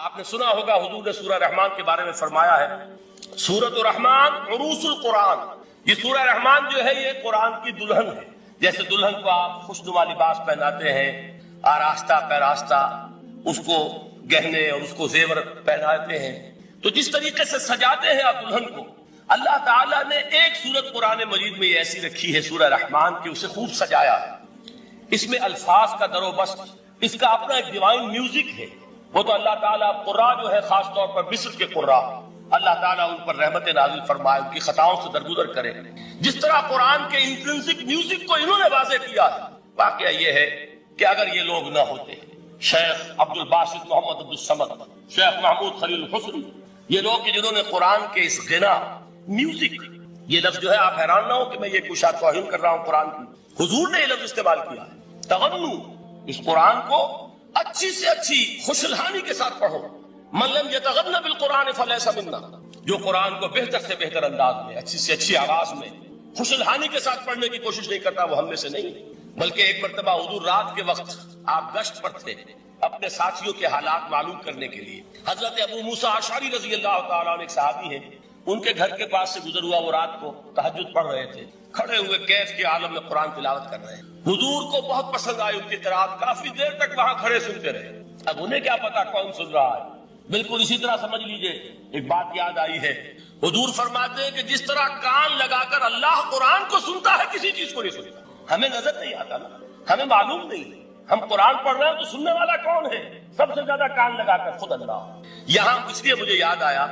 آپ نے سنا ہوگا حضور نے سورہ رحمان کے بارے میں فرمایا ہے، سورۃ الرحمان عروس القرآن، یہ سورہ رحمان جو ہے یہ قرآن کی دلہن ہے۔ جیسے دلہن کو آپ خوشنما لباس پہناتے ہیں، آراستہ پیراستہ اس کو گہنے اور اس کو زیور پہناتے ہیں، تو جس طریقے سے سجاتے ہیں آپ دلہن کو، اللہ تعالیٰ نے ایک سورت قرآن مجید میں ایسی رکھی ہے سورہ رحمان کی، اسے خوب سجایا ہے۔ اس میں الفاظ کا در و بست، اس کا اپنا ایک ڈیوائن میوزک ہے۔ وہ تو اللہ تعالیٰ قراء جو ہے خاص طور پر مصر کے قراء، اللہ تعالیٰ ان پر رحمت نازل فرمائے، ان کی خطاؤں سے درگزر کرے۔ جس طرح قرآن کے انٹرنسک میوزک کو انہوں نے واضح کیا ہے، واقعہ یہ ہے کہ اگر یہ لوگ نہ ہوتے، شیخ عبد الباسط محمد عبد الصمد، شیخ محمود خلیل الحسنی، یہ لوگ کہ جنہوں نے قرآن کے اس غنا میوزک، یہ لفظ جو ہے آپ حیران نہ ہو کہ میں یہ کشا توہین کر رہا ہوں قرآن کی، حضور نے یہ لفظ استعمال کیا ہے، تغنو، اس قرآن کو اچھی سے اچھی خوشلحانی کے ساتھ پڑھو۔ من لم یتغن بالقرآن فلیس منا، جو قرآن کو بہتر سے بہتر انداز میں، اچھی سے اچھی آواز میں، خوشلحانی کے ساتھ پڑھنے کی کوشش نہیں کرتا، وہ ہم میں سے نہیں۔ بلکہ ایک مرتبہ حضور رات کے وقت آپ گشت پر تھے اپنے ساتھیوں کے حالات معلوم کرنے کے لیے۔ حضرت ابو موسیٰ اشعری رضی اللہ تعالیٰ عنہ ایک صحابی ہیں، ان کے گھر کے پاس سے گزر ہوا، وہ رات کو تہجد پڑھ رہے تھے، کھڑے ہوئے کیف کے عالم میں قرآن تلاوت کر رہے ہیں۔ حضور کو بہت پسند آئی ان کی قرات، کافی دیر تک وہاں کھڑے سنتے رہے۔ اب انہیں کیا پتا کون سن رہا ہے، بالکل اسی طرح سمجھ لیجئے ایک بات یاد آئی ہے، حضور فرماتے ہیں کہ جس طرح کان لگا کر اللہ قرآن کو سنتا ہے، کسی چیز کو نہیں سنتا۔ ہمیں نظر نہیں آتا نا، ہمیں معلوم نہیں، ہم قرآن پڑھ رہے ہیں تو سننے والا کون ہے؟ سب سے زیادہ کان لگا کر خود اللہ۔ یہاں اس لیے مجھے یاد آیا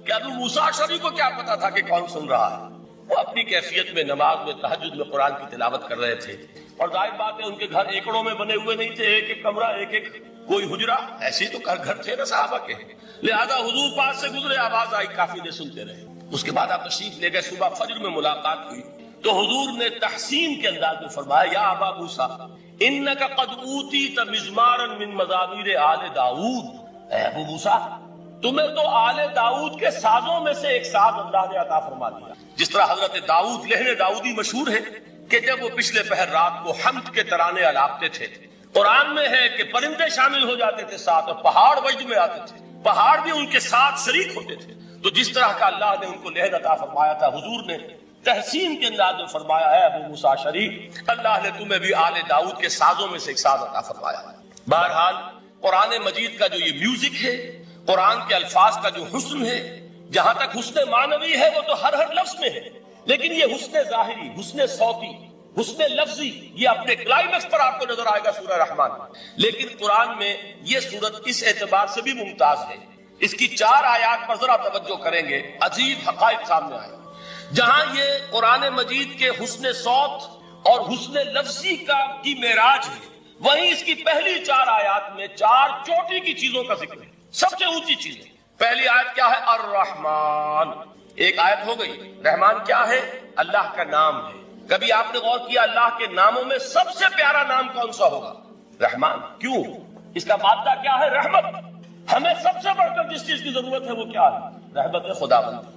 کہ ابو موسیٰ اشعری کو کیا پتا تھا کہ کون سن رہا ہے؟ وہ اپنی کیفیت میں نماز میں تہجد میں قرآن کی تلاوت کر رہے تھے، اور ظاہر بات ہے ان کے گھر ایکڑوں میں بنے ہوئے نہیں تھے، ایک ایک کمرہ، ایک ایک کوئی حجرہ، ایسے تو گھر تھے نا صحابہ کے، لہذا حضور پاس سے گزرے، آواز آئی، کافی دیر سنتے رہے۔ اس کے بعد آپ تشریف لے گئے، صبح فجر میں ملاقات ہوئی تو حضور نے تحسین کے انداز میں فرمایا، یا ابا موسیٰ انک قد اوتیت مزمارا من مزامیر آل داؤد، اے ابو موسیٰ تمہیں تو آل داؤد کے سازوں میں سے ایک ساز اللہ نے عطا فرما دیا۔ جس طرح حضرت داؤد، لہن داؤدی مشہور ہے کہ جب وہ پچھلے پہر رات کو حمد کے ترانے الاپتے تھے، قرآن میں ہے کہ پرندے شامل ہو جاتے تھے ساتھ، اور پہاڑ وجد میں آتے تھے، پہاڑ بھی ان کے ساتھ شریک ہوتے تھے۔ تو جس طرح کا اللہ نے ان کو لہن عطا فرمایا تھا، حضور نے تحسین کے انداز میں فرمایا ہے ابو موسیٰ اشعری، اللہ نے تمہیں بھی آل داؤد کے سازوں میں سے ایک ساز عطا فرمایا ہے۔ بہرحال قرآن مجید کا جو یہ میوزک ہے، قرآن کے الفاظ کا جو حسن ہے، جہاں تک حسن معنوی ہے وہ تو ہر لفظ میں ہے، لیکن یہ حسن ظاہری، حسن صوتی، حسن لفظی، یہ اپنے کلائمیکس پر آپ کو نظر آئے گا سورہ رحمان۔ لیکن قرآن میں یہ سورت اس اعتبار سے بھی ممتاز ہے، اس کی 4 آیات پر ذرا توجہ کریں گے، عجیب حقائق سامنے آئے۔ جہاں یہ قرآن مجید کے حسن صوت اور حسن لفظی کی معراج ہے، وہیں اس کی پہلی 4 آیات میں 4 چوٹی کی چیزوں کا ذکر ہے، سب سے اونچی چیز ہے۔ پہلی آیت کیا ہے؟ الرحمن، ایک آیت ہو گئی۔ رحمان کیا ہے؟ اللہ کا نام ہے۔ کبھی آپ نے غور کیا اللہ کے ناموں میں سب سے پیارا نام کون سا ہوگا؟ رحمان۔ کیوں؟ اس کا مادہ کیا ہے؟ رحمت۔ ہمیں سب سے بڑھ کر جس چیز کی ضرورت ہے وہ کیا ہے؟ رحمت خداوند۔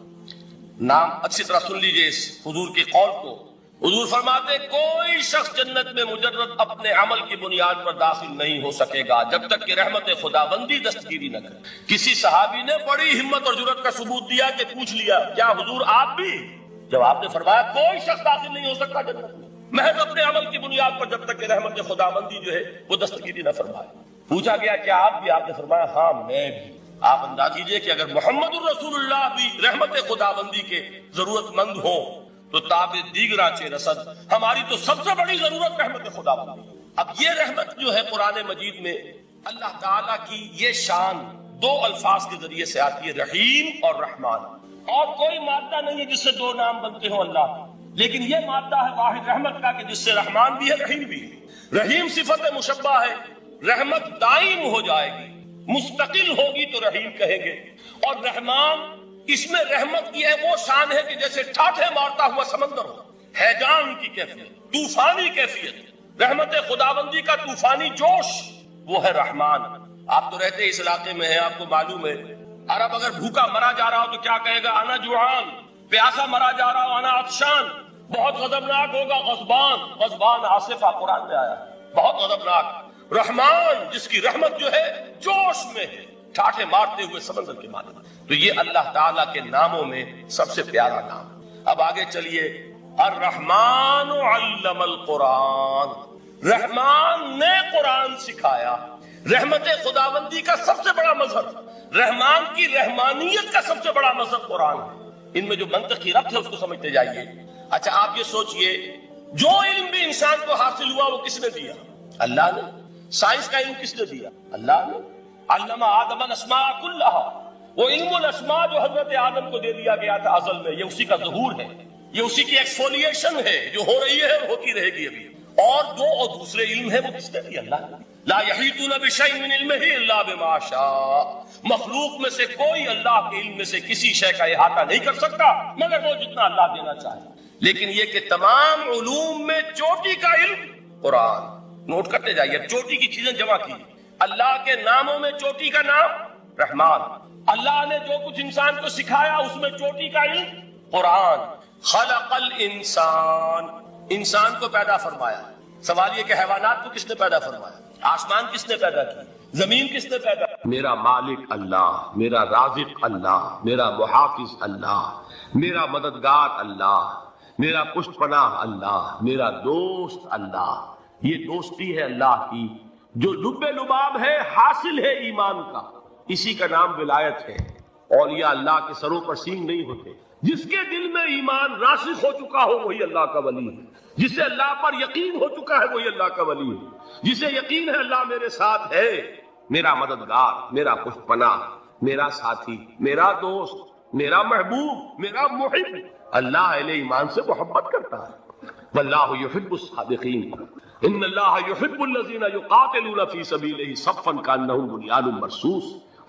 نام اچھی طرح سن لیجئے اس حضور کے قول کو۔ حضور فرماتے کوئی شخص جنت میں مجرد اپنے عمل کی بنیاد پر داخل نہیں ہو سکے گا جب تک کہ رحمت خداوندی دستگیری نہ کرے۔ کسی صحابی نے بڑی ہمت اور جرأت کا ثبوت دیا کہ پوچھ لیا، کیا حضور آپ بھی؟ جب آپ نے فرمایا کوئی شخص داخل نہیں ہو سکتا جنت میں محض اپنے عمل کی بنیاد پر جب تک کہ رحمت خداوندی جو ہے وہ دستگیری نہ فرمائے۔ پوچھا گیا کیا آپ بھی؟ آپ نے فرمایا ہاں میں بھی۔ آپ انداز کیجئے کہ اگر محمد الرسول اللہ بھی رحمت خداوندی کے ضرورت مند ہو تو تاب دیگرا چے رسد، ہماری تو سب سے بڑی ضرورت رحمت خداوندی۔ اب یہ رحمت جو ہے قرآن مجید میں اللہ تعالیٰ کی یہ شان 2 الفاظ کے ذریعے سے آتی ہے، رحیم اور رحمان۔ اور کوئی مادہ نہیں ہے جس سے 2 نام بنتے ہوں اللہ، لیکن یہ مادہ ہے واحد رحمت کا کہ جس سے رحمان بھی ہے رحیم بھی ہے۔ رحیم صفت مشبہ ہے، رحمت دائم ہو جائے گی، مستقل ہوگی تو رحیم کہیں گے، اور رحمان اس میں رحمت کی ہے وہ شان ہے کہ جیسے ٹھاٹھے مارتا ہوا سمندر ہو، ہیجان کی کیفیت، طوفانی کیفیت، رحمت خداوندی کا طوفانی جوش، وہ ہے رحمان۔ آپ تو رہتے اس علاقے میں ہیں، آپ کو معلوم ہے عرب اگر بھوکا مرا جا رہا ہو تو کیا کہے گا؟ انا جوعان۔ پیاسا مرا جا رہا ہو انا عطشان۔ بہت غضبناک ہوگا غضبان، غضبان آصفہ قرآن میں آیا، بہت غضبناک۔ رحمان جس کی رحمت جو ہے جوش میں ہے، ٹھاٹھے مارتے ہوئے سمندر کے مانے. تو یہ اللہ تعالیٰ کے ناموں میں سب سے پیارا نام. اب آگے چلیے. الرحمن علم القرآن، رحمان نے قرآن سکھایا. رحمت خداوندی کا سب سے بڑا مظہر، رحمان کی رحمانیت کا سب سے بڑا مظہر قرآن ہے. ان میں جو منطقی ربط ہے اس کو سمجھتے جائیے. اچھا آپ یہ سوچئے، جو علم بھی انسان کو حاصل ہوا وہ کس نے دیا؟ اللہ نے. سائنس کا علم کس نے دیا؟ اللہ نے. علم آدم الاسماء کلھا، وہ علم الاسماء جو حضرت آدم کو دے دیا گیا تھا ازل میں، یہ اسی کا ظہور ہے، یہ اسی کی ایکسفولیشن ہے جو ہو رہی ہے اور ہوتی رہے گی ابھی. اور جو دوسرے علم ہے وہ کس نے دیا؟ اللہ نے. لا یحیطون بشیء من علمہ الا بما شاء، مخلوق میں سے کوئی اللہ کے علم میں سے کسی شے کا احاطہ نہیں کر سکتا مگر وہ جتنا اللہ دینا چاہے. لیکن یہ کہ تمام علوم میں چوٹی کا علم قرآن. نوٹ کرتے جائیے، چوٹی کی چیزیں جمع کی. اللہ کے ناموں میں چوٹی کا نام رحمان. اللہ نے جو کچھ انسان کو سکھایا اس میں چوٹی کا علم قرآن. خلق الانسان، انسان کو پیدا فرمایا. سوال یہ کہ حیوانات کو کس نے پیدا فرمایا؟ آسمان کس نے پیدا کی؟ زمین کس نے پیدا کی؟ میرا مالک اللہ، میرا رازق اللہ، میرا محافظ اللہ، میرا مددگار اللہ، میرا پشت پناہ اللہ، میرا دوست اللہ. یہ دوستی ہے اللہ کی جو لب لباب ہے، حاصل ہے ایمان کا. اسی کا نام ولایت ہے. اولیاء اللہ کے سروں پر سینگ نہیں ہوتے. جس کے دل میں ایمان راسخ ہو چکا ہو وہی اللہ کا ولی ہے. جسے اللہ پر یقین ہو چکا ہے وہی اللہ کا ولی ہے. جسے یقین ہے اللہ میرے ساتھ ہے، میرا مددگار، میرا پشت پناہ، میرا ساتھی، میرا دوست، میرا محبوب، میرا محب. اللہ اہل ایمان سے محبت کرتا ہے. واللہ یحب الصادقین. ان اللہ یحب الذین یقاتلون فی سبیلہ صفا کانہم بنیان مرصوص.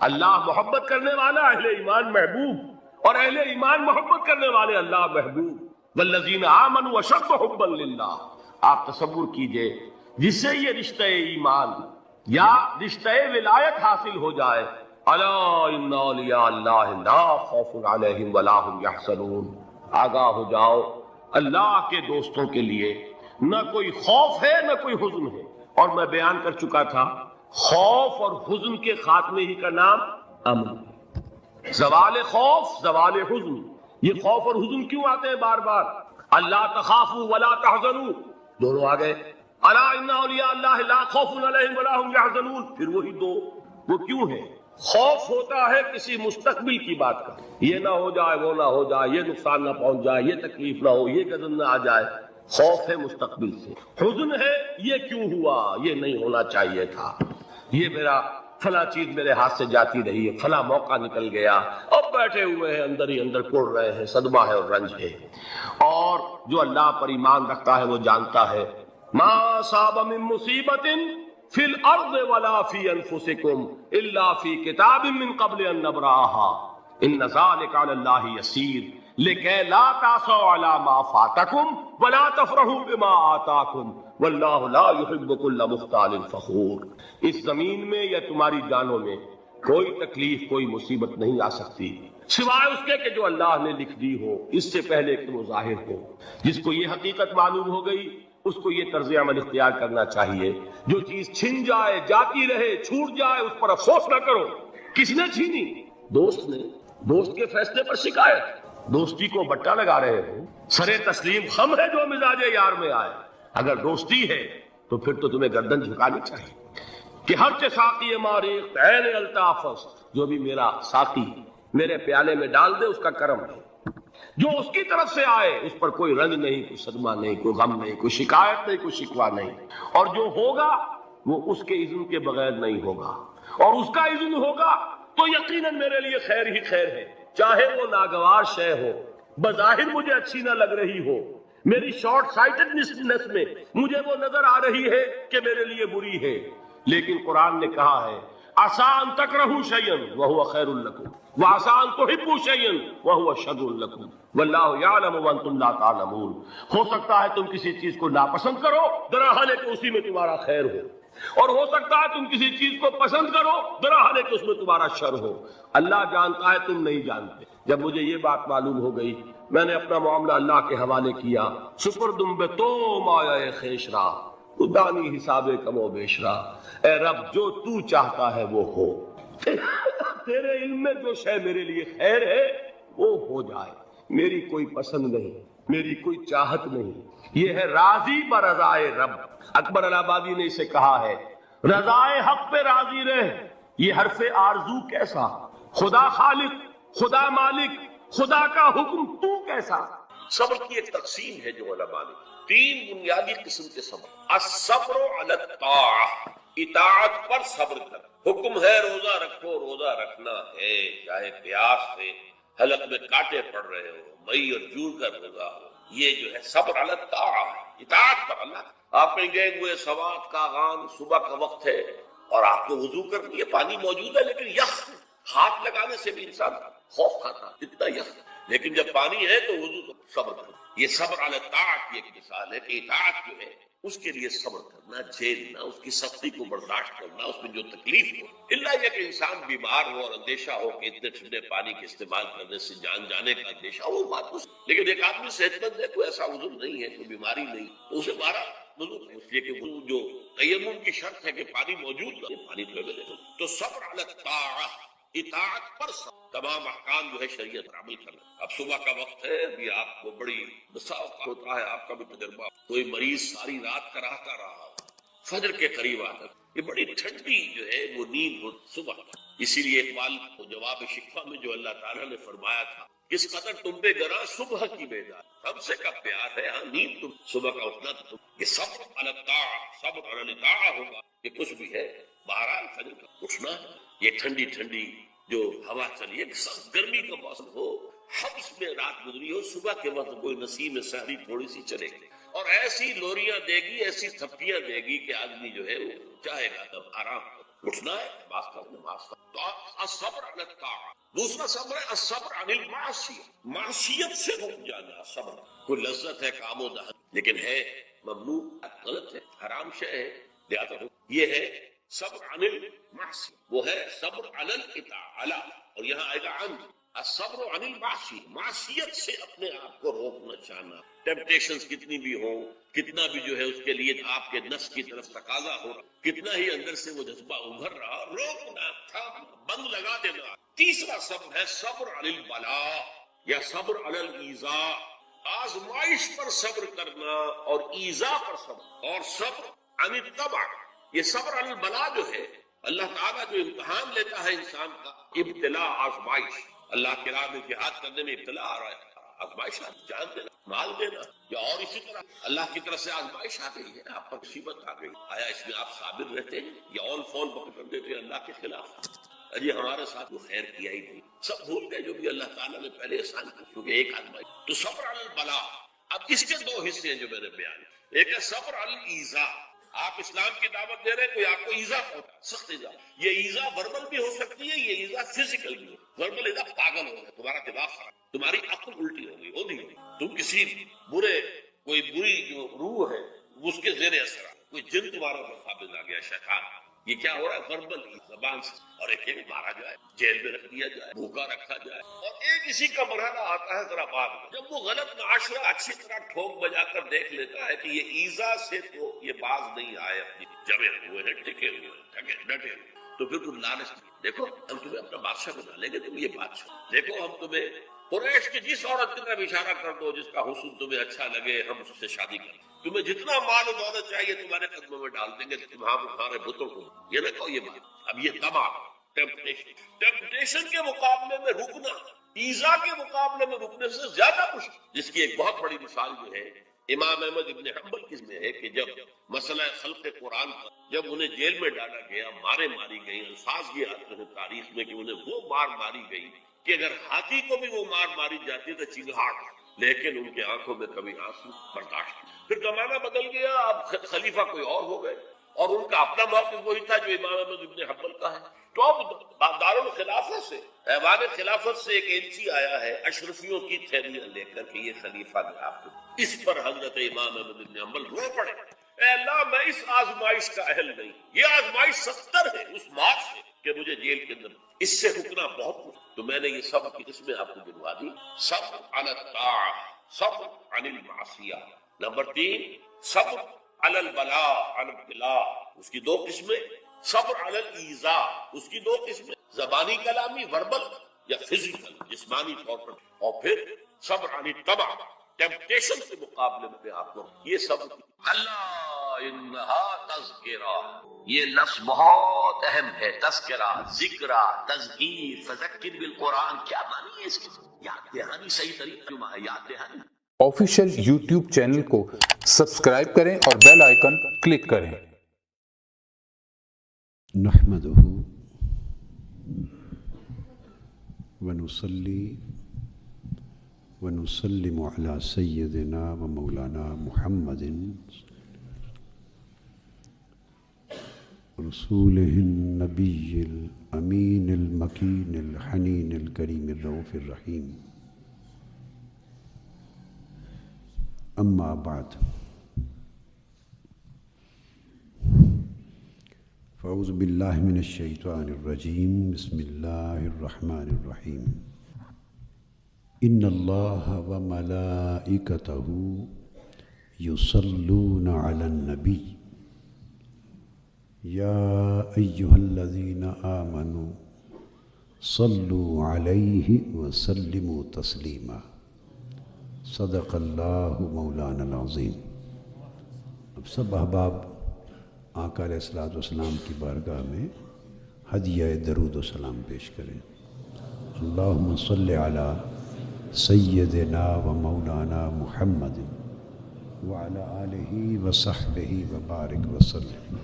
اللہ محبت کرنے والا، اہل ایمان محبوب، اور اہل ایمان محبت کرنے والے اللہ محبوب. والذین آمنوا اشد حبا للہ. آپ تصور کیجئے جس سے یہ رشتہ ایمان یا رشتہ ولایت حاصل ہو جائے. الا ان اولیاء اللہ لا خوف علیہم ولا هم یحزنون. آگاہ ہو جاؤ، اللہ کے دوستوں کے لیے نہ کوئی خوف ہے نہ کوئی حزن ہے. اور میں بیان کر چکا تھا خوف اور حزن کے خاتمے ہی کا نام امن. زوال خوف، زوال حزن. یہ خوف اور حزن کیوں آتے ہیں بار بار؟ اللہ تخافوا ولا تحزنوا، دونوں آ گئے. الا ان اولیاء اللہ لا خوف علیہم ولا هم یحزنون، پھر وہی دو. وہ کیوں ہے؟ خوف ہوتا ہے کسی مستقبل کی بات کا، یہ نہ ہو جائے، وہ نہ ہو جائے، یہ نقصان نہ پہنچ جائے، یہ تکلیف نہ ہو، یہ غضب نہ آ جائے. خوف ہے مستقبل سے. حزن ہے یہ کیوں ہوا، یہ نہیں ہونا چاہیے تھا، یہ میرا فلاں چیز میرے ہاتھ سے جاتی رہی ہے، فلاں موقع نکل گیا، اب بیٹھے ہوئے ہیں اندر ہی اندر کوڑ رہے ہیں، صدمہ ہے اور رنج ہے. اور جو اللہ پر ایمان رکھتا ہے وہ جانتا ہے ما اصاب من مصیبت فی الارض ولا فی انفسکم الا فی کتاب من قبل ان نبرأها ان ذلک علی اللہ یسیر لکی لا تعصوا علی ما فاتکم ولا تفرحوا بما آتاکم واللہ لا يحب كل مختال فخور. اس زمین میں یا تمہاری جانوں میں کوئی تکلیف، کوئی مصیبت نہیں آ سکتی سوائے اس کے کہ جو اللہ نے لکھ دی ہو اس سے پہلے کہ وہ ظاہر ہو. جس کو یہ حقیقت معلوم ہو گئی اس کو یہ طرز عمل اختیار کرنا چاہیے. جو چیز چھن جائے، جاتی رہے، چھوٹ جائے، اس پر افسوس نہ کرو. کس نے چھینی؟ دوست نے. دوست کے فیصلے پر شکایت. دوستی کو بٹا لگا رہے ہو. سرے تسلیم خم ہے جو مزاج یار میں آئے. اگر دوستی ہے تو پھر تو تمہیں گردن جھکانی چاہیے کہ ہر چے ساقی ماریخ عین الطافس، جو بھی میرا ساقی میرے پیالے میں ڈال دے اس کا کرم ہے. جو اس کی طرف سے آئے اس پر کوئی رنج نہیں، کوئی صدمہ نہیں، کوئی غم نہیں، کوئی شکایت نہیں، کوئی شکوہ نہیں. اور جو ہوگا وہ اس کے اذن کے بغیر نہیں ہوگا، اور اس کا اذن ہوگا تو یقیناً میرے لیے خیر ہی خیر ہے، چاہے وہ ناگوار شے ہو، بظاہر مجھے اچھی نہ لگ رہی ہو، میری شارٹ سائٹڈنس میں مجھے وہ نظر آ رہی ہے کہ میرے لیے بری ہے. لیکن قرآن نے کہا ہے عسیٰ ان تکرہوا شیئا وہو خیر لکم وعسیٰ ان تحبوا شیئا وہو شر لکم واللہ یعلم وانتم لا تعلمون. ہو سکتا ہے تم کسی چیز کو ناپسند کرو، دراحال کہ اسی میں تمہارا خیر ہو، اور ہو سکتا ہے تم کسی چیز کو پسند کرو، دراحال کہ اس میں تمہارا شر ہو. اللہ جانتا ہے، تم نہیں جانتے. جب مجھے یہ بات معلوم ہو گئی میں نے اپنا معاملہ اللہ کے حوالے کیا. سپردم بے تو مایا خیش را دانی حساب کم و بیش را. اے رب جو تو چاہتا ہے وہ ہو. تیرے علم میں جو شے میرے لیے خیر ہے وہ ہو جائے، میری کوئی پسند نہیں، میری کوئی چاہت نہیں، یہ ہے راضی برضائے رب۔ اکبر الہ آبادی نے اسے کہا ہے رضائے حق پہ راضی رہ، یہ حرف آرزو کیسا، خدا خالق، خدا مالک، خدا کا حکم تو کیسا۔ صبر کی ایک تقسیم ہے جو علماء نے، تین بنیادی قسم کے صبر۔ الصبر علی الطاعہ، اطاعت پر صبر کر، حکم ہے روزہ رکھو، روزہ رکھنا ہے، چاہے پیاس سے حلق میں کانٹے پڑ رہے ہو، مئی اور جون کا روزہ ہو، یہ جو ہے صبر علی الطاعہ، اطاعت پر اللہ۔ آپ کہیں گے ہوئے سوات کا غان، صبح کا وقت ہے اور آپ کو وضو کرنی ہے، پانی موجود ہے لیکن یخ، ہاتھ لگانے سے بھی انسان خوف کھاتا، اتنا یخ، لیکن جب پانی ہے تو وضو تو صبر کرو۔ یہ صبر علی الطاعت کی ایک مثال ہے کہ اطاعت جو ہے اس کے لیے صبر کرنا، جھیلنا، اس کی سختی کو برداشت کرنا، اس میں جو تکلیف ہو، اللہ یہ کہ انسان بیمار ہو اور اندیشہ ہو کہ اتنے ٹھنڈے پانی کے استعمال کرنے سے جان جانے کا اندیشہ ہو، بات اس، لیکن ایک آدمی صحت مند ہے، کوئی ایسا عذر نہیں ہے، کوئی بیماری نہیں، تو اسے بارہ وضو، اس لیے کہ وہ جو تیمم کی شرط ہے کہ پانی موجود نہ، پانی تو صبر علی الطاعہ، اطاعت پر صبر، تمام احکام جو ہے شریعت پر عمل کرنا۔ اب صبح کا وقت ہے، ابھی آپ کو بڑی مساوقہ ہوتا ہے، آپ کا بھی تجربہ، کوئی مریض ساری رات کراہتا رہا، فجر کے قریب آتا، یہ بڑی ٹھنڈی جو ہے وہ نیند ہو صبح، اسی لیے اقبال کو جواب شکوہ میں جو اللہ تعالیٰ نے فرمایا تھا کس قدر تم پہ گراں صبح کی بیدار، ہم سے کا پیار ہے، ہاں نیند تم صبح کا اٹھنا تو یہ صبر علی الطاعہ، صبر علی الطاعہ ہوگا، یہ کچھ بھی ہے، بہرحال فجر کا اٹھنا، یہ ٹھنڈی ٹھنڈی جو ہوا چلی ہے، سخت گرمی کا موسم ہو، حبس میں رات گزری ہو، صبح کے وقت کوئی نسیم سحری تھوڑی سی چلے گی اور ایسی لوریاں دے گی، ایسی تھپیاں دے گی کہ آدمی جو ہے وہ چاہے گا تب آرام اٹھنا ہے، نماز کا۔ تو الصبر علی الطاعہ، دوسرا صبر ہے الصبر عن المعصیہ، معصیت سے رک جانا صبر، کوئی لذت ہے کام و دہن لیکن ہے ممنوع، غلط ہے، حرام شے ہے، لہذا یہ ہے صبر عن المعصیہ، وہ ہے صبر علی الاطاعہ، اور یہاں آئے گا عن الصبر عن المعصیہ، معصیت سے اپنے آپ کو روکنا چاہنا، ٹیمپٹیشنز کتنی بھی ہوں، کتنا بھی جو ہے اس کے لیے آپ کے نفس کی طرف تقاضا ہو رہا، کتنا ہی اندر سے وہ جذبہ ابھر رہا، روکنا، تھامنا، بند لگا دینا۔ تیسرا صبر ہے صبر علی البلاء یا صبر علی الایذاء، آزمائش پر صبر کرنا اور ایذا پر صبر، اور صبر عن الطبع، یہ صبر علی البلاء جو ہے اللہ تعالیٰ جو امتحان لیتا ہے انسان کا، ابتلاء، آزمائش، اللہ کی راہ میں جہاد کرنے میں ابتلاء آ رہا ہے، آزمائش، جان دینا، مال دینا، یا اور اسی طرح اللہ کی طرف سے آزمائش آ گئی ہے، آپ پر مصیبت آ گئی، آیا اس میں آپ صابر رہتے ہیں یا آل فال پکڑ دیتے ہیں اللہ کے خلاف؟ اجی ہمارے ساتھ وہ خیر کیا ہی نہیں، سب بھول گئے جو بھی اللہ تعالیٰ نے پہلے احسان کیا، کیونکہ ایک آزمائش۔ تو صبر علی البلاء، اب اس کے دو حصے ہیں جو میں نے بیان کیے، ایک ہے صبر علی الایذاء، آپ اسلام کی دعوت دے رہے ہیں، کوئی آپ کو ایذا پہنچا، سخت ایذا، یہ ایذا وربل بھی ہو سکتی ہے، یہ ایذا فزیکل بھی ہو، وربل ایذا پاگل ہو گیا، تمہارا دماغ خراب، تمہاری عقل الٹی ہو گئی، نہیں ہوگی، تم کسی برے، کوئی بری جو روح ہے اس کے زیر اثر آ، کوئی جن تمہارا پر قابض آ گیا، شیطان، یہ کیا ہو رہا ہے؟ وربل زبان سے، اور ایک مارا جائے، جیل میں رکھ دیا جائے، بھوکا رکھا جائے، اور ایک اسی کا مرحلہ آتا ہے ذرا بعد میں، جب وہ غلط معاشرہ اچھی طرح ٹھوک بجا کر دیکھ لیتا ہے کہ یہ ایذا سے تو یہ باز نہیں آئے، اپنی جمے ہوئے ہیں، ٹکے ہوئے ہیں، ڈٹے ہوئے، تو پھر تم لالچ، دیکھو ہم تمہیں اپنا بادشاہ بنا لیں گے، تم یہ بادشاہ، دیکھو ہم تمہیں قریش کی جس عورت کی طرف اشارہ کر دو جس کا حسن تمہیں اچھا لگے، ہم اس سے شادی کریں، تمہیں جتنا مال و دولت چاہیے تمہارے قدموں میں ڈال دیں گے، تمہارے بتوں کو، یہ نہ کہو یہ بات۔ اب یہ تمام ٹیمپٹیشن کے مقابلے میں رکنا، ایذا کے مقابلے میں رکنے سے زیادہ مشکل، جس کی ایک بہت بڑی مثال جو ہے امام احمد ابن حنبل کی میں ہے کہ جب مسئلہ خلق قرآن پر جب انہیں جیل میں ڈالا گیا، مارے ماری گئی، الفاظ یہ آتے ہیں تاریخ میں کہ انہیں وہ مار ماری گئی کہ اگر ہاتھی کو بھی وہ مار ماری جاتی تو چنگھاڑ، لیکن ان کے آنکھوں میں کبھی آنسو برداشت۔ پھر زمانہ بدل گیا، اب خلیفہ کوئی اور ہو گئے، اور ان کا اپنا موقف وہی تھا جو امام احمد ابن حنبل کا ہے۔ تو اب دارالخلافت سے، ایوان خلافت سے ایک ایلچی آیا ہے اشرفیوں کی تھیلیاں لے کر کہ یہ خلیفہ نے آپ کو، اس پر حضرت امام احمد ابن حنبل رو پڑے، اے اللہ میں اس آزمائش کا اہل نہیں، یہ آزمائش 70 ہے اس مار سے کہ مجھے جیل کے اندر، اس سے رکنا بہت مشکل۔ تو میں نے یہ سب کی قسمیں آپ کو گنوا دی، صبر علی الطاعہ، صبر عن المعصیہ، نمبر 3 صبر علی البلاء، علی الابتلاء، اس کی 2 قسمیں، صبر علی الایذاء، اس کی 2 قسمیں، زبانی کلامی وربل یا فزیکل جسمانی طور پر، اور پھر صبر عن الطبع ٹیمپٹیشن کے مقابلے میں آپ کو یہ سب اللہ انہا تذکرہ، یہ لفظ بہت اہم ہے، تذکرہ، ذکرہ، تذکیر، فذکر بالقرآن، کیا معنی ہے اس کی؟ یاد دہانی صحیح طریقہ جو ہے یاد دہانی۔ آفیشیل یوٹیوب چینل کو سبسکرائب کریں اور بیل آئیکن کلک کریں۔ نحمدہ ونصلی ونسلم علی سیدنا و مولانا محمد رسولہ النبی الامین المکین الحنین الکریم الرؤوف الرحیم، اما بعد، فاعوذ باللہ من الشیطان الرجیم، بسم اللہ الرحمن الرحیم۔ ان اللہ وملائکتہ یصلون علی النبی یا ایہا الذین آمنوا صلوا علیہ وسلموا تسلیما، صدق اللہ مولانا العظیم۔ اب سب احباب آقا علیہ الصلوۃ والسلام کی بارگاہ میں ہدیہ درود و سلام پیش کریں۔ اللہم صلی علی سیدنا و مولانا محمد وعلی آلہ وصحبہ وبارک وسلم۔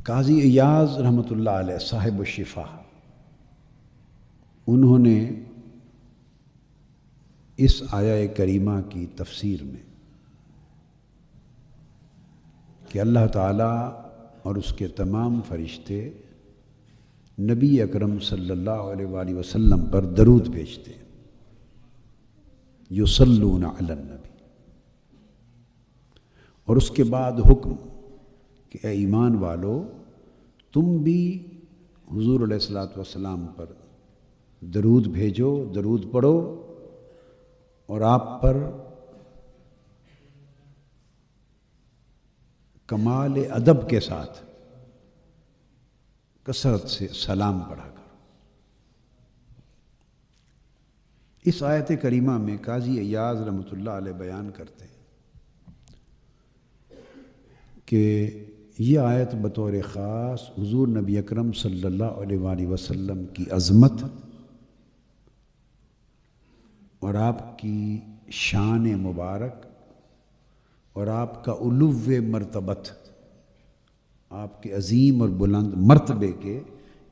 قاضی ایاز رحمۃ اللہ علیہ صاحب الشفا، انہوں نے اس آیہ کریمہ کی تفسیر میں کہ اللہ تعالیٰ اور اس کے تمام فرشتے نبی اکرم صلی اللہ علیہ وآلہ وسلم پر درود بھیجتے ہیں، یصلون علی النبی، اور اس کے بعد حکم کہ اے ایمان والو تم بھی حضور علیہ الصلوۃ والسلام پر درود بھیجو، درود پڑھو، اور آپ پر کمال ادب کے ساتھ کثرت سے سلام پڑھا کرو۔ اس آیت کریمہ میں قاضی ایاز رحمۃ اللہ علیہ بیان کرتے ہیں کہ یہ آیت بطور خاص حضور نبی اکرم صلی اللہ علیہ وآلہ وسلم کی عظمت اور آپ کی شان مبارک اور آپ کا علو مرتبت، آپ کے عظیم اور بلند مرتبے کے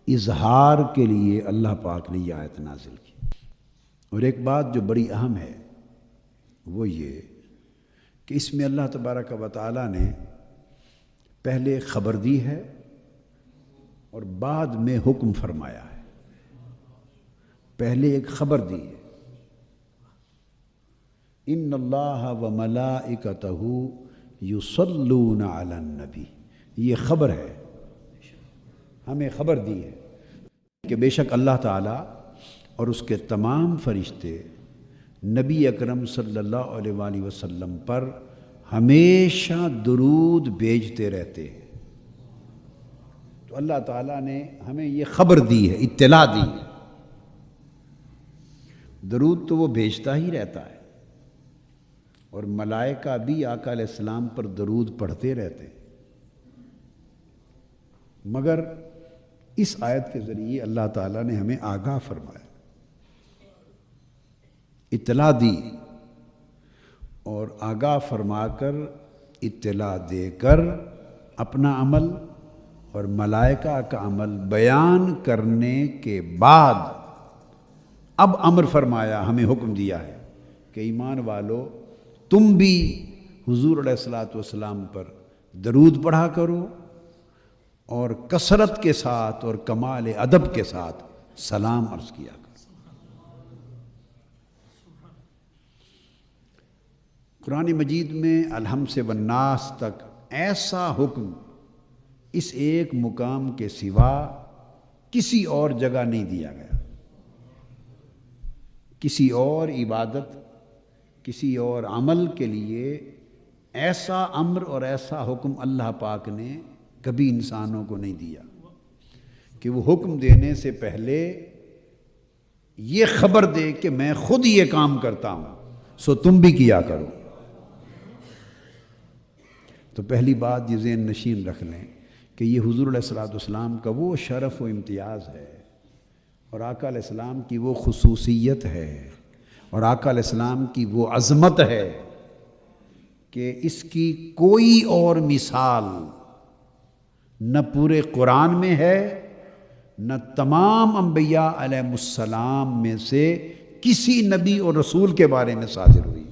اظہار کے لیے اللہ پاک نے یہ آیت نازل کی۔ اور ایک بات جو بڑی اہم ہے وہ یہ کہ اس میں اللہ تبارک و تعالیٰ نے پہلے خبر دی ہے اور بعد میں حکم فرمایا ہے۔ پہلے ایک خبر دی ہے، ان اللہ وملائکتہ یصلون علی النبی، یہ خبر ہے، ہمیں خبر دی ہے کہ بے شک اللہ تعالیٰ اور اس کے تمام فرشتے نبی اکرم صلی اللہ علیہ وآلہ وسلم پر ہمیشہ درود بھیجتے رہتے ہیں۔ تو اللہ تعالیٰ نے ہمیں یہ خبر دی ہے، اطلاع دی ہے۔ درود تو وہ بھیجتا ہی رہتا ہے، اور ملائکہ بھی آقا علیہ السلام پر درود پڑھتے رہتے ہیں، مگر اس آیت کے ذریعے اللہ تعالیٰ نے ہمیں آگاہ فرمایا، اطلاع دی، اور آگاہ فرما کر، اطلاع دے کر اپنا عمل اور ملائکہ کا عمل بیان کرنے کے بعد اب امر فرمایا، ہمیں حکم دیا ہے کہ ایمان والو تم بھی حضور علیہ الصلوۃ والسلام پر درود پڑھا کرو اور کثرت کے ساتھ اور کمال ادب کے ساتھ سلام عرض کیا کرو۔ قرآن مجید میں الحم سے والناس تک ایسا حکم اس ایک مقام کے سوا کسی اور جگہ نہیں دیا گیا۔ کسی اور عبادت، کسی اور عمل کے لیے ایسا امر اور ایسا حکم اللہ پاک نے کبھی انسانوں کو نہیں دیا کہ وہ حکم دینے سے پہلے یہ خبر دے کہ میں خود یہ کام کرتا ہوں، سو تم بھی کیا کرو۔ تو پہلی بات یہ ذہن نشین رکھ لیں کہ یہ حضور علیہ الصلوۃ والسلام کا وہ شرف و امتیاز ہے، اور آقا علیہ السلام کی وہ خصوصیت ہے، اور آقا علیہ السلام کی وہ عظمت ہے کہ اس کی کوئی اور مثال نہ پورے قرآن میں ہے، نہ تمام انبیاء علیہ السلام میں سے کسی نبی اور رسول کے بارے میں صادر ہوئی۔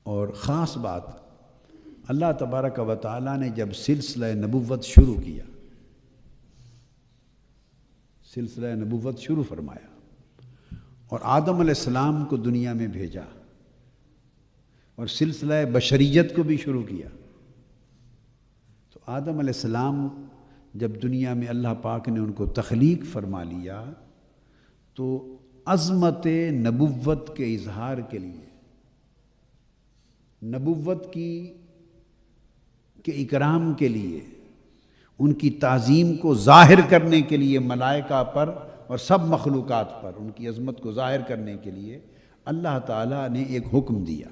اور خاص بات، اللہ تبارک و تعالیٰ نے جب سلسلہ نبوت شروع کیا، سلسلہ نبوت شروع فرمایا اور آدم علیہ السلام کو دنیا میں بھیجا اور سلسلہ بشریت کو بھی شروع کیا، تو آدم علیہ السلام جب دنیا میں اللہ پاک نے ان کو تخلیق فرما لیا تو عظمت نبوت کے اظہار کے لیے، نبوت کے اکرام کے لیے، ان کی تعظیم کو ظاہر کرنے کے لیے ملائکہ پر اور سب مخلوقات پر ان کی عظمت کو ظاہر کرنے کے لیے اللہ تعالیٰ نے ایک حکم دیا،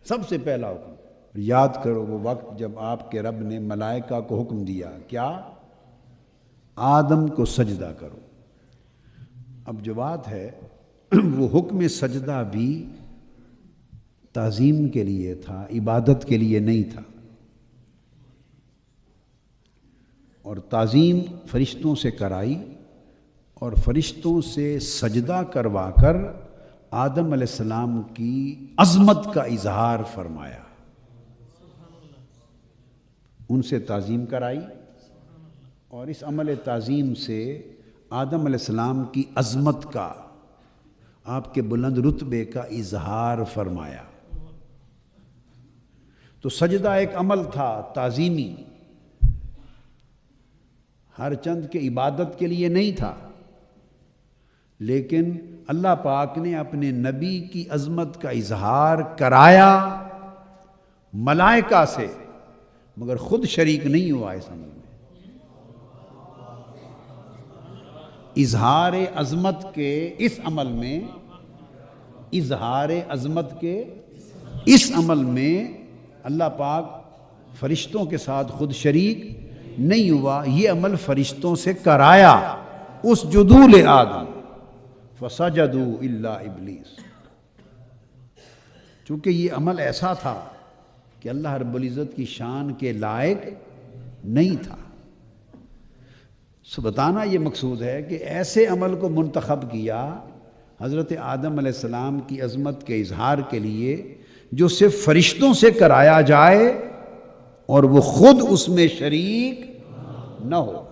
سب سے پہلا حکم۔ یاد کرو وہ وقت جب آپ کے رب نے ملائکہ کو حکم دیا، کیا؟ آدم کو سجدہ کرو۔ اب جو بات ہے وہ حکم سجدہ بھی تعظیم کے لیے تھا، عبادت کے لیے نہیں تھا، اور تعظیم فرشتوں سے کرائی اور فرشتوں سے سجدہ کروا کر آدم علیہ السلام کی عظمت کا اظہار فرمایا، ان سے تعظیم کرائی اور اس عمل تعظیم سے آدم علیہ السلام کی عظمت کا، آپ کے بلند رتبے کا اظہار فرمایا۔ تو سجدہ ایک عمل تھا تعظیمی، ہر چند کے عبادت کے لیے نہیں تھا، لیکن اللہ پاک نے اپنے نبی کی عظمت کا اظہار کرایا ملائکہ سے، مگر خود شریک نہیں ہوا اس عمل میں۔ اظہار عظمت کے اس عمل میں، اظہار عظمت کے اس عمل میں اللہ پاک فرشتوں کے ساتھ خود شریک نہیں ہوا، یہ عمل فرشتوں سے کرایا۔ اس جدول آدم فسجدوا الا ابلیس، چونکہ یہ عمل ایسا تھا کہ اللہ رب العزت کی شان کے لائق نہیں تھا، سو بتانا یہ مقصود ہے کہ ایسے عمل کو منتخب کیا حضرت آدم علیہ السلام کی عظمت کے اظہار کے لیے جو صرف فرشتوں سے کرایا جائے اور وہ خود اس میں شریک نہ ہو۔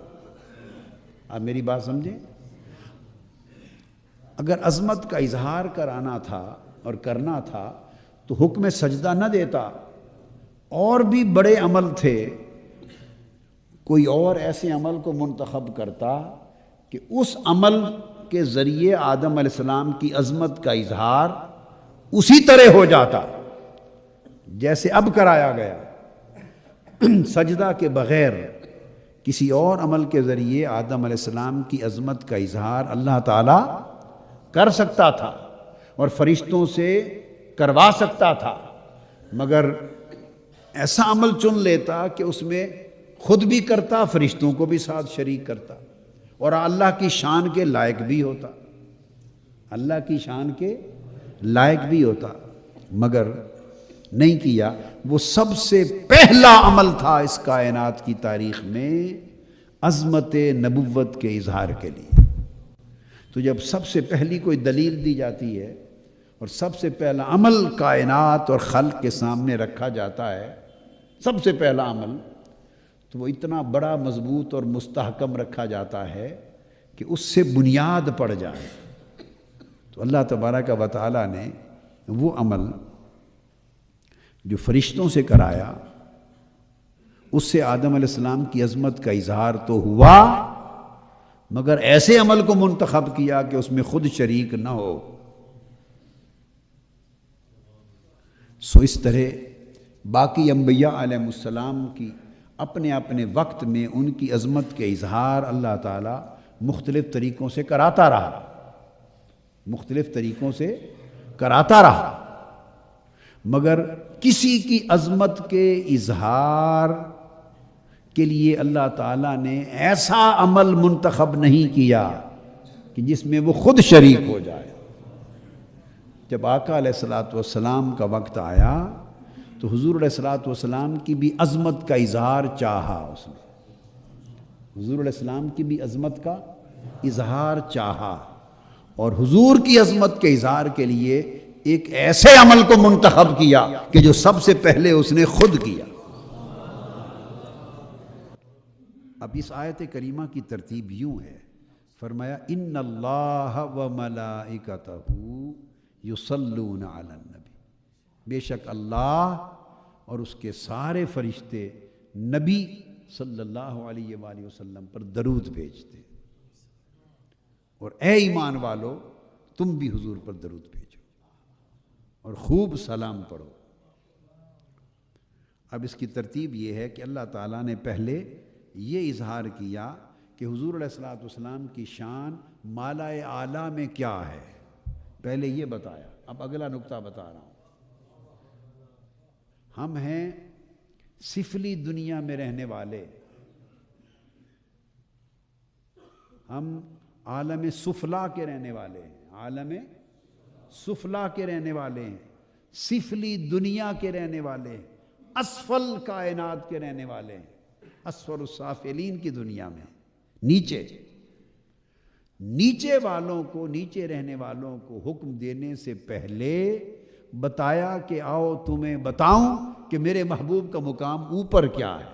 آپ میری بات سمجھیں، اگر عظمت کا اظہار کرانا تھا اور کرنا تھا تو حکم سجدہ نہ دیتا، اور بھی بڑے عمل تھے، کوئی اور ایسے عمل کو منتخب کرتا کہ اس عمل کے ذریعے آدم علیہ السلام کی عظمت کا اظہار اسی طرح ہو جاتا جیسے اب کرایا گیا۔ سجدہ کے بغیر کسی اور عمل کے ذریعے آدم علیہ السلام کی عظمت کا اظہار اللہ تعالیٰ کر سکتا تھا اور فرشتوں سے کروا سکتا تھا، مگر ایسا عمل چن لیتا کہ اس میں خود بھی کرتا، فرشتوں کو بھی ساتھ شریک کرتا، اور اللہ کی شان کے لائق بھی ہوتا، اللہ کی شان کے لائق بھی ہوتا، مگر نہیں کیا۔ وہ سب سے پہلا عمل تھا اس کائنات کی تاریخ میں عظمت نبوت کے اظہار کے لیے۔ تو جب سب سے پہلی کوئی دلیل دی جاتی ہے اور سب سے پہلا عمل کائنات اور خلق کے سامنے رکھا جاتا ہے، سب سے پہلا عمل، تو وہ اتنا بڑا مضبوط اور مستحکم رکھا جاتا ہے کہ اس سے بنیاد پڑ جائے۔ تو اللہ تبارک و تعالیٰ نے وہ عمل جو فرشتوں سے کرایا، اس سے آدم علیہ السلام کی عظمت کا اظہار تو ہوا، مگر ایسے عمل کو منتخب کیا کہ اس میں خود شریک نہ ہو۔ سو اس طرح باقی انبیاء علیہ السلام کی اپنے اپنے وقت میں ان کی عظمت کے اظہار اللہ تعالیٰ مختلف طریقوں سے کراتا رہا، مختلف طریقوں سے کراتا رہا، مگر کسی کی عظمت کے اظہار کے لیے اللہ تعالیٰ نے ایسا عمل منتخب نہیں کیا کہ جس میں وہ خود شریک ہو جائے۔ جب آقا علیہ الصلوۃ والسلام کا وقت آیا تو حضور علیہ الصلوۃ والسلام کی بھی عظمت کا اظہار چاہا، اس نے حضور علیہ السلام کی بھی عظمت کا اظہار چاہا، اور حضور کی عظمت کے اظہار کے لیے ایک ایسے عمل کو منتخب کیا کہ جو سب سے پہلے اس نے خود کیا۔ اب اس آیت کریمہ کی ترتیب یوں ہے، فرمایا ان اللہ و ملائکتہ یصلون علی النبی، بے شک اللہ اور اس کے سارے فرشتے نبی صلی اللہ علیہ وآلہ وسلم پر درود بھیجتے، اور اے ایمان والو تم بھی حضور پر درود بھیجو اور خوب سلام پڑھو۔ اب اس کی ترتیب یہ ہے کہ اللہ تعالیٰ نے پہلے یہ اظہار کیا کہ حضور علیہ الصلوۃ والسلام کی شان مالائے اعلیٰ میں کیا ہے، پہلے یہ بتایا۔ اب اگلا نقطہ بتا رہا ہوں، ہم ہیں سفلی دنیا میں رہنے والے، ہم عالم سفلا کے رہنے والے ہیں، عالم سفلا کے رہنے والے ہیں، سفلی دنیا کے رہنے والے ہیں، اسفل کائنات کے رہنے والے ہیں، اسفل السافلین کی دنیا میں، نیچے والوں کو، نیچے رہنے والوں کو حکم دینے سے پہلے بتایا کہ آؤ تمہیں بتاؤں کہ میرے محبوب کا مقام اوپر کیا ہے۔